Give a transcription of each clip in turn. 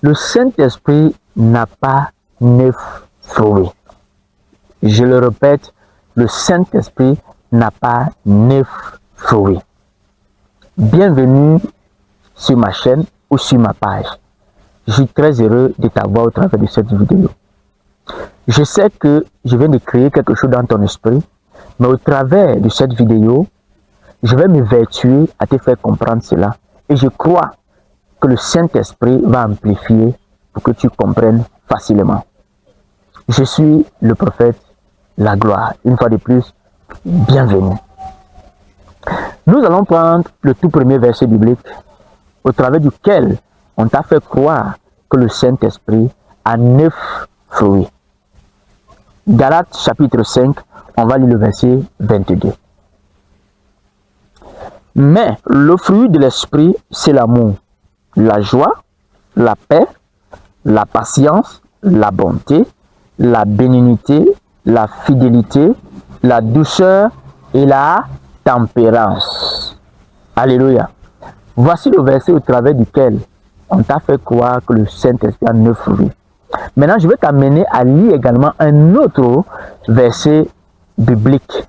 Le Saint-Esprit n'a pas 9 fruits. Je le répète, le Saint-Esprit n'a pas 9 fruits. Bienvenue sur ma chaîne ou sur ma page. Je suis très heureux de t'avoir au travers de cette vidéo. Je sais que je viens de créer quelque chose dans ton esprit, mais au travers de cette vidéo, je vais m'évertuer à te faire comprendre cela. Et je crois que le Saint-Esprit va amplifier pour que tu comprennes facilement. Je suis le prophète La Gloire. Une fois de plus, bienvenue. Nous allons prendre le tout premier verset biblique au travers duquel on t'a fait croire que le Saint-Esprit a 9 fruits. Galates chapitre 5, on va lire le verset 22. Mais le fruit de l'esprit, c'est l'amour, la joie, la paix, la patience, la bonté, la bénignité, la fidélité, la douceur et la tempérance. Alléluia. Voici le verset au travers duquel on t'a fait croire que le Saint-Esprit a 9 fruits. Maintenant, je vais t'amener à lire également un autre verset biblique.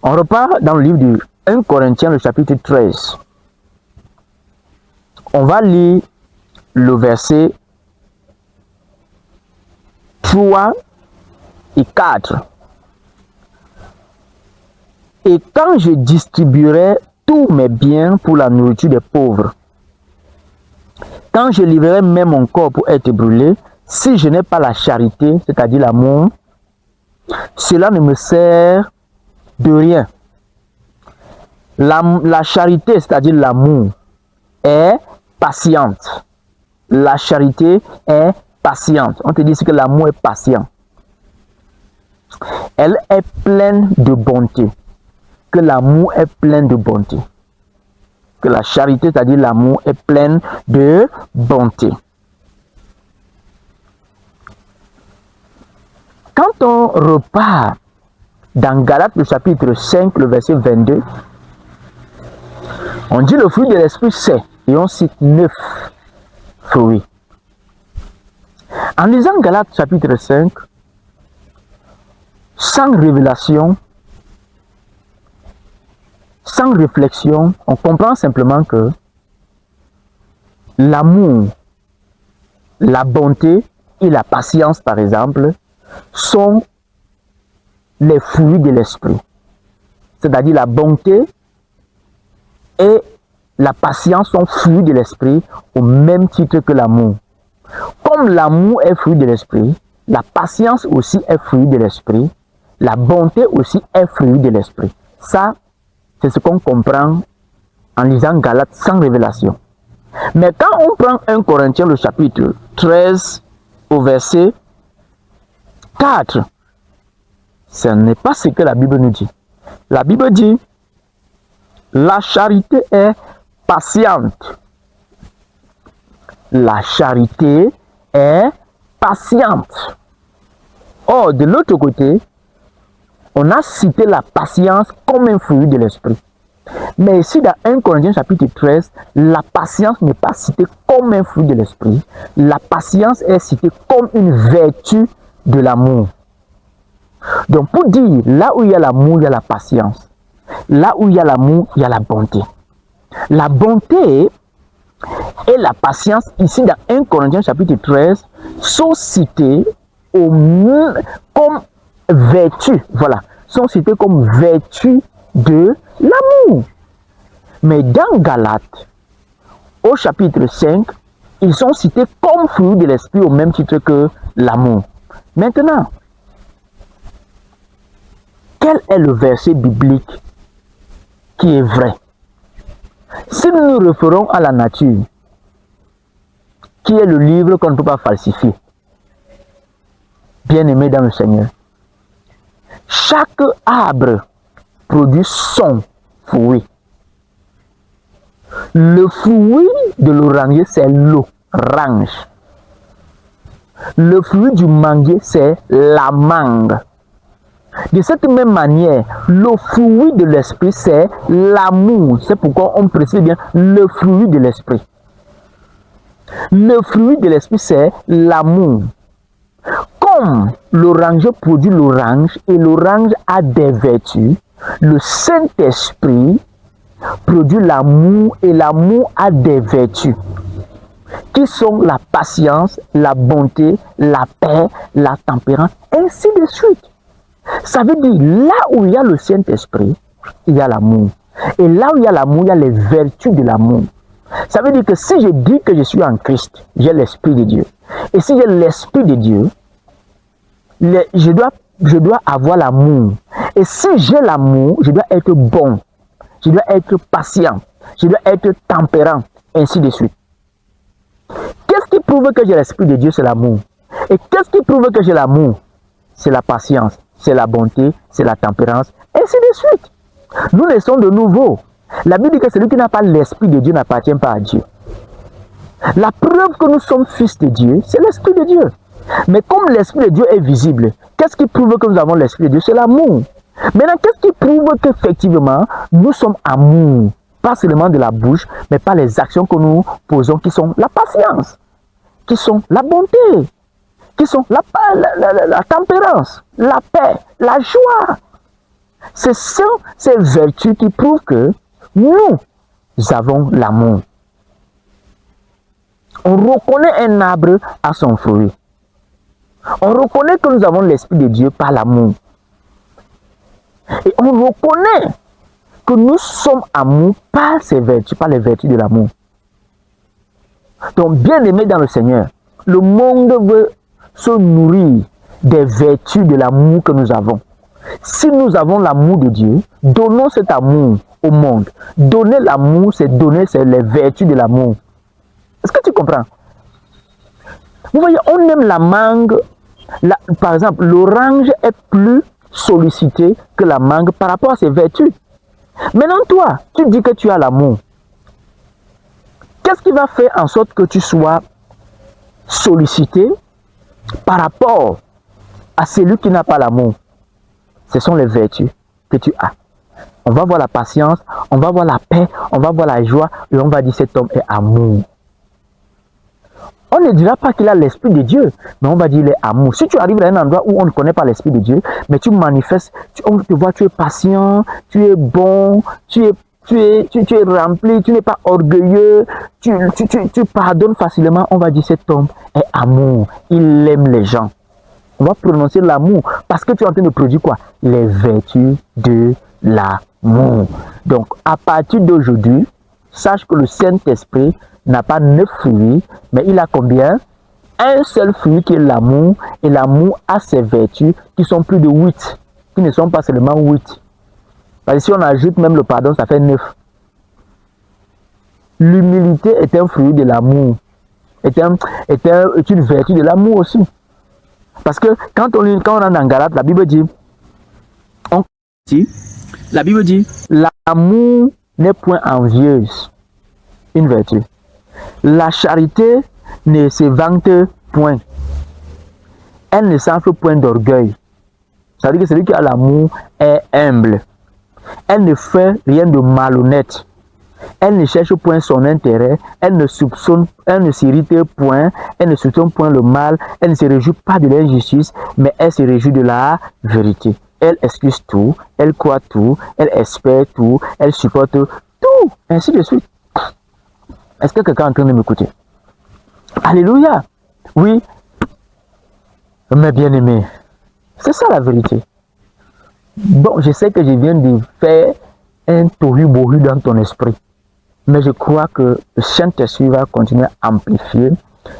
On repart dans le livre de 1 Corinthiens, le chapitre 13. On va lire le verset 3 et 4. Et quand je distribuerai tous mes biens pour la nourriture des pauvres, quand je livrerai même mon corps pour être brûlé, si je n'ai pas la charité, c'est-à-dire l'amour, cela ne me sert de rien. La charité, c'est-à-dire l'amour, est patiente. La charité est patiente. On te dit que l'amour est patient. Elle est pleine de bonté. Que l'amour est plein de bonté. Que la charité, c'est-à-dire l'amour, est pleine de bonté. Quand on repart dans Galates, le chapitre 5, le verset 22, on dit le fruit de l'esprit, c'est, et on cite 9 fruits. En lisant Galates, chapitre 5, sans révélation, sans réflexion, on comprend simplement que l'amour, la bonté et la patience, par exemple, sont les fruits de l'esprit. C'est-à-dire la bonté et la patience sont fruits de l'esprit au même titre que l'amour. Comme l'amour est fruit de l'esprit, la patience aussi est fruit de l'esprit, la bonté aussi est fruit de l'esprit. Ça, c'est ce qu'on comprend en lisant Galates sans révélation. Mais quand on prend 1 Corinthiens, le chapitre 13, au verset 4, ce n'est pas ce que la Bible nous dit. La Bible dit, la charité est patiente. La charité est patiente. Or, de l'autre côté, on a cité la patience comme un fruit de l'esprit. Mais ici, dans 1 Corinthiens chapitre 13, la patience n'est pas citée comme un fruit de l'esprit. La patience est citée comme une vertu de l'amour. Donc, pour dire, là où il y a l'amour, il y a la patience. Là où il y a l'amour, il y a la bonté. La bonté et la patience, ici dans 1 Corinthiens chapitre 13, sont citées comme vertu, voilà, sont cités comme vertu de l'amour. Mais dans Galates, au chapitre 5, ils sont cités comme fruits de l'esprit au même titre que l'amour. Maintenant, quel est le verset biblique qui est vrai? Si nous nous référons à la nature, qui est le livre qu'on ne peut pas falsifier, bien-aimé dans le Seigneur, chaque arbre produit son fruit. Le fruit de l'oranger, c'est l'orange. Le fruit du manguier, c'est la mangue. De cette même manière, le fruit de l'esprit, c'est l'amour. C'est pourquoi on précise bien le fruit de l'esprit. Le fruit de l'esprit, c'est l'amour. Comme l'oranger produit l'orange et l'orange a des vertus, le Saint-Esprit produit l'amour et l'amour a des vertus qui sont la patience, la bonté, la paix, la tempérance, ainsi de suite. Ça veut dire, là où il y a le Saint-Esprit, il y a l'amour. Et là où il y a l'amour, il y a les vertus de l'amour. Ça veut dire que si je dis que je suis en Christ, j'ai l'Esprit de Dieu. Et si j'ai l'Esprit de Dieu, je dois avoir l'amour. Et si j'ai l'amour, je dois être bon. Je dois être patient. Je dois être tempérant, ainsi de suite. Qu'est-ce qui prouve que j'ai l'Esprit de Dieu? C'est l'amour. Et qu'est-ce qui prouve que j'ai l'amour? C'est la patience, c'est la bonté, c'est la tempérance, ainsi de suite. Nous naissons de nouveau. La Bible dit que celui qui n'a pas l'Esprit de Dieu n'appartient pas à Dieu. La preuve que nous sommes fils de Dieu, c'est l'Esprit de Dieu. Mais comme l'Esprit de Dieu est visible, qu'est-ce qui prouve que nous avons l'Esprit de Dieu? C'est l'amour. Maintenant, qu'est-ce qui prouve qu'effectivement, nous sommes amour? Pas seulement de la bouche, mais par les actions que nous posons, qui sont la patience, qui sont la bonté, qui sont la tempérance, la paix, la joie. Ce sont ces vertus qui prouvent que nous avons l'amour. On reconnaît un arbre à son fruit. On reconnaît que nous avons l'Esprit de Dieu par l'amour. Et on reconnaît que nous sommes amour par ces vertus, par les vertus de l'amour. Donc, bien aimé dans le Seigneur, le monde veut se nourrir des vertus de l'amour que nous avons. Si nous avons l'amour de Dieu, donnons cet amour au monde. Donner l'amour, c'est donner les vertus de l'amour. Est-ce que tu comprends? Vous voyez, on aime la mangue. Par exemple, l'orange est plus sollicité que la mangue par rapport à ses vertus. Maintenant, toi, tu dis que tu as l'amour. Qu'est-ce qui va faire en sorte que tu sois sollicité par rapport à celui qui n'a pas l'amour? Ce sont les vertus que tu as. On va voir la patience, on va voir la paix, on va voir la joie et on va dire cet homme est amour. On ne dira pas qu'il a l'Esprit de Dieu, mais on va dire qu'il est amour. Si tu arrives à un endroit où on ne connaît pas l'Esprit de Dieu, mais tu manifestes, on te voit, tu es patient, tu es bon, tu es rempli, tu n'es pas orgueilleux, tu pardonnes facilement, on va dire cet homme est amour, il aime les gens. On va prononcer l'amour parce que tu es en train de produire quoi? Les vertus de l'amour. Donc, à partir d'aujourd'hui, sache que le Saint-Esprit n'a pas 9 fruits, mais il a combien? Un seul fruit qui est l'amour, et l'amour a ses vertus qui sont plus de 8, qui ne sont pas seulement 8. Parce que si on ajoute même le pardon, ça fait 9. L'humilité est un fruit de l'amour, est une vertu de l'amour aussi. Parce que quand on est en Galate, la Bible dit, l'amour n'est point envieuse, une vertu. La charité ne se vante point. Elle ne s'enfle point d'orgueil. Ça veut dire que celui qui a l'amour est humble. Elle ne fait rien de malhonnête. Elle ne cherche point son intérêt. Elle ne s'irrite point. Elle ne soupçonne point le mal. Elle ne se réjouit pas de l'injustice, mais elle se réjouit de la vérité. Elle excuse tout. Elle croit tout. Elle espère tout. Elle supporte tout. Ainsi de suite. Est-ce que quelqu'un est en train de m'écouter? Alléluia. Oui. Mes bien-aimés, c'est ça la vérité. Bon, je sais que je viens de faire un tohu-bohu dans ton esprit. Mais je crois que le Saint-Esprit va continuer à amplifier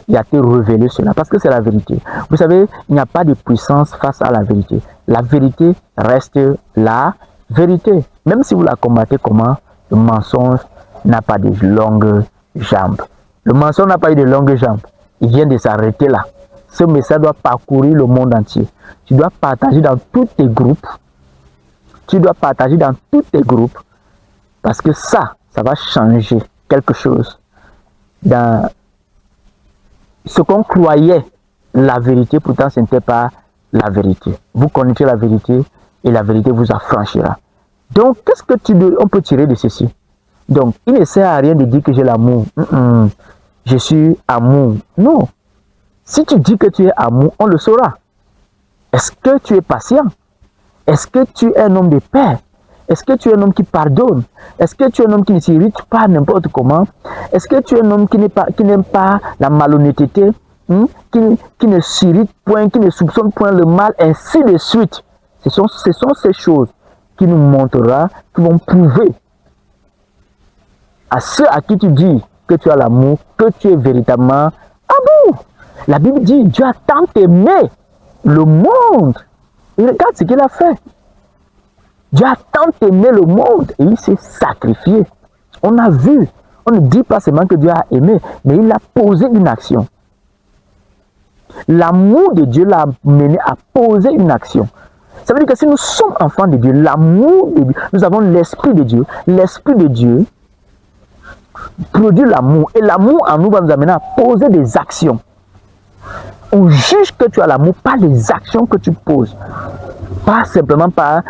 et à te révéler cela. Parce que c'est la vérité. Vous savez, il n'y a pas de puissance face à la vérité. La vérité reste la vérité. Même si vous la combattez comment, le mensonge n'a pas de longues jambes. Le mensonge n'a pas eu de longues jambes. Il vient de s'arrêter là. Ce message doit parcourir le monde entier. Tu dois partager dans tous tes groupes. Tu dois partager dans tous tes groupes. Parce que ça va changer quelque chose. Dans ce qu'on croyait la vérité, pourtant ce n'était pas la vérité. Vous connaissez la vérité et la vérité vous affranchira. Donc, qu'est-ce que on peut tirer de ceci? Donc, il ne sert à rien de dire que j'ai l'amour. je suis amour. Non. Si tu dis que tu es amour, on le saura. Est-ce que tu es patient? Est-ce que tu es un homme de paix? Est-ce que tu es un homme qui pardonne? Est-ce que tu es un homme qui ne s'irrite pas n'importe comment? Est-ce que tu es un homme qui n'aime pas la malhonnêteté, qui ne s'irrite point, qui ne soupçonne point le mal, ainsi de suite? Ce sont ces choses qui nous montrera, qui vont prouver à ceux à qui tu dis que tu as l'amour, que tu es véritablement amour. La Bible dit, Dieu a tant aimé le monde. Et regarde ce qu'il a fait. Dieu a tant aimé le monde et il s'est sacrifié. On a vu, on ne dit pas seulement que Dieu a aimé, mais il a posé une action. L'amour de Dieu l'a mené à poser une action. Ça veut dire que si nous sommes enfants de Dieu, l'amour de Dieu, nous avons l'Esprit de Dieu. L'Esprit de Dieu produit l'amour. Et l'amour en nous va nous amener à poser des actions. On juge que tu as l'amour par les actions que tu poses. Pas simplement par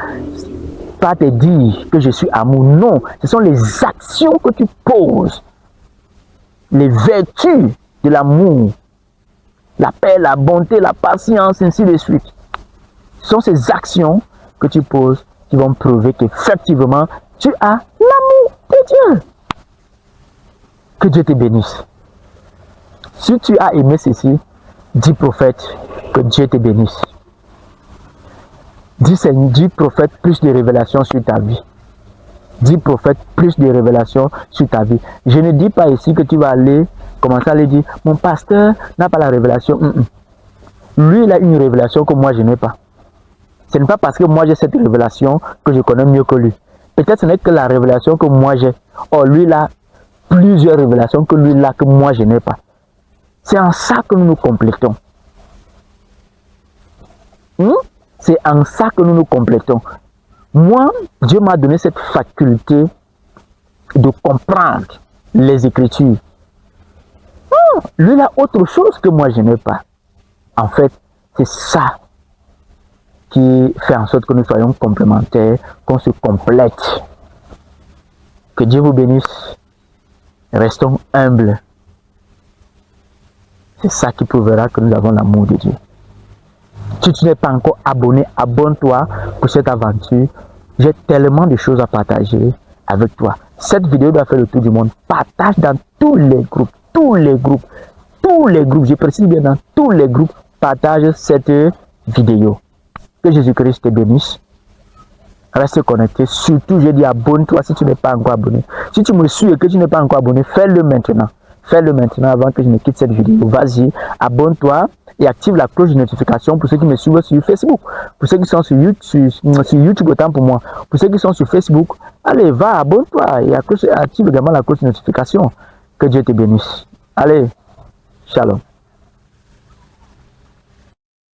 te dire que je suis amour. Non, ce sont les actions que tu poses. Les vertus de l'amour. La paix, la bonté, la patience, ainsi de suite. Ce sont ces actions que tu poses qui vont prouver qu'effectivement, tu as l'amour de Dieu. Que Dieu te bénisse. Si tu as aimé ceci, dis prophète, que Dieu te bénisse. Dis prophète, plus de révélations sur ta vie. Dis prophète, plus de révélations sur ta vie. Je ne dis pas ici que tu vas aller commencer à lui dire, mon pasteur n'a pas la révélation. Lui, il a une révélation que moi, je n'ai pas. Ce n'est pas parce que moi, j'ai cette révélation que je connais mieux que lui. Peut-être ce n'est que la révélation que moi, j'ai. Or, lui, il a plusieurs révélations que lui, là, que moi, je n'ai pas. C'est en ça que nous nous complétons. C'est en ça que nous nous complétons. Moi, Dieu m'a donné cette faculté de comprendre les Écritures. Lui, il a autre chose que moi, je n'ai pas. En fait, c'est ça qui fait en sorte que nous soyons complémentaires, qu'on se complète. Que Dieu vous bénisse. Restons humbles. C'est ça qui prouvera que nous avons l'amour de Dieu. Si tu n'es pas encore abonné, abonne-toi pour cette aventure. J'ai tellement de choses à partager avec toi. Cette vidéo doit faire le tour du monde. Partage dans tous les groupes, je précise bien dans tous les groupes, partage cette vidéo. Que Jésus-Christ te bénisse. Reste connecté. Surtout, je dis abonne-toi si tu n'es pas encore abonné. Si tu me suis et que tu n'es pas encore abonné, fais-le maintenant. Fais-le maintenant avant que je ne quitte cette vidéo. Vas-y, abonne-toi et active la cloche de notification pour ceux qui me suivent sur Facebook. Pour ceux qui sont sur YouTube, autant pour moi. Pour ceux qui sont sur Facebook, allez, va, abonne-toi et active également la cloche de notification. Que Dieu te bénisse. Allez, shalom.